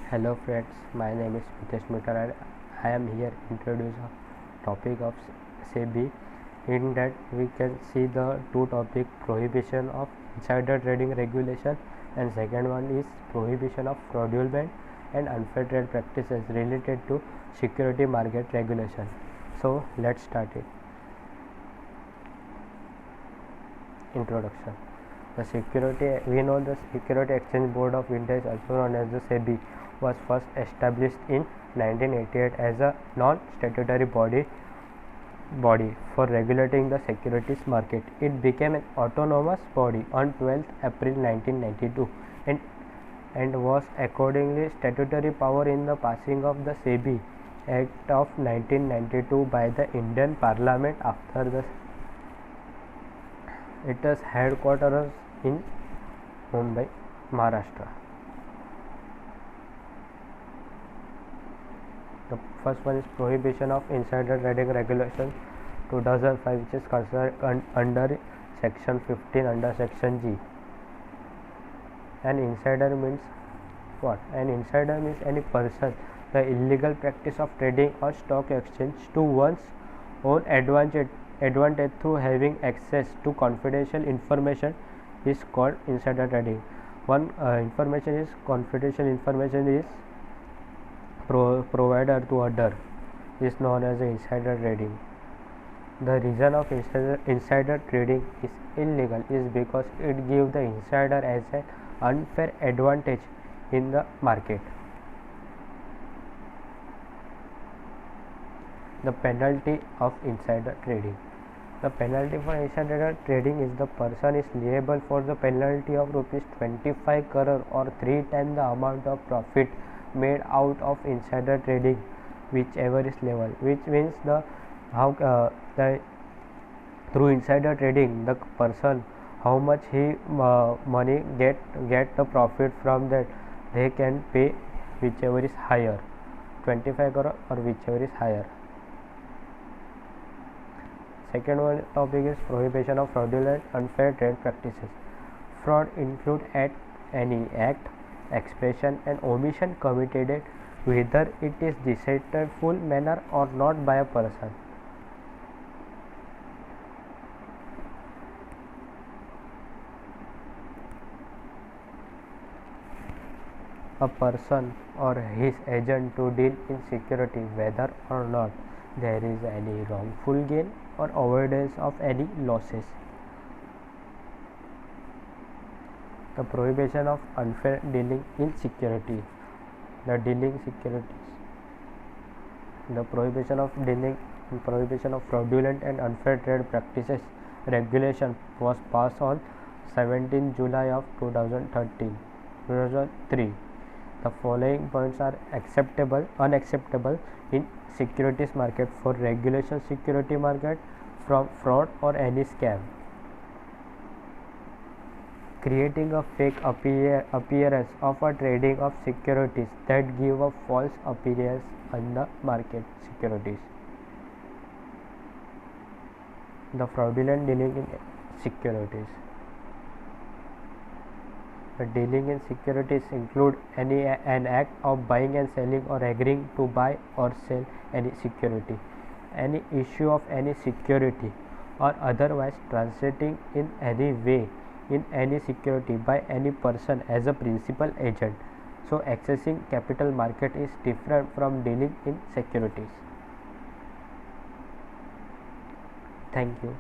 Hello friends, my name is Mitesh Mitter and I am here to introduce a topic of SEBI. In that we can see the two topic, prohibition of insider trading regulation, and second one is prohibition of fraudulent and unfair trade practices related to security market regulation. So let's start it. Introduction. We know the Security Exchange Board of India, also known as the SEBI, was first established in 1988 as a non-statutory body for regulating the securities market. It became an autonomous body on 12th April 1992 and was accordingly statutory power in the passing of the SEBI Act of 1992 by the Indian Parliament. After the its headquarters in Mumbai, Maharashtra. The first one is prohibition of insider trading regulation 2005, which is considered under section 15 under section G. An insider means what? An insider means any person the illegal practice of trading on stock exchange to one's own advantage through having access to confidential information is called insider trading. One confidential information is provider to other is known as insider trading. The reason of insider trading is illegal is because it gives the insider as an unfair advantage in the market. The penalty of insider trading. The penalty for insider trading is the person is liable for the penalty of rupees 25 crore or 3 times the amount of profit made out of insider trading, whichever is level. Which means through insider trading the person how much he money get the profit from that, they can pay whichever is higher, 25 crore or whichever is higher. Second one topic is prohibition of fraudulent unfair trade practices. Fraud include any act, expression and omission committed whether it is deceitful manner or not by a person. A person or his agent to deal in security whether or not there is any wrongful gain or avoidance of any losses. The prohibition of unfair dealing in security. The prohibition of fraudulent and unfair trade practices regulation was passed on 17 July of 2003. The following points are unacceptable in securities market for regulation security market from fraud or any scam. Creating a fake appearance of a trading of securities that give a false appearance on the market securities. The fraudulent dealing in securities. The dealing in securities include an act of buying and selling or agreeing to buy or sell any security, any issue of any security, or otherwise transacting in any way in any security by any person as a principal agent. So accessing capital market is different from dealing in securities. Thank you.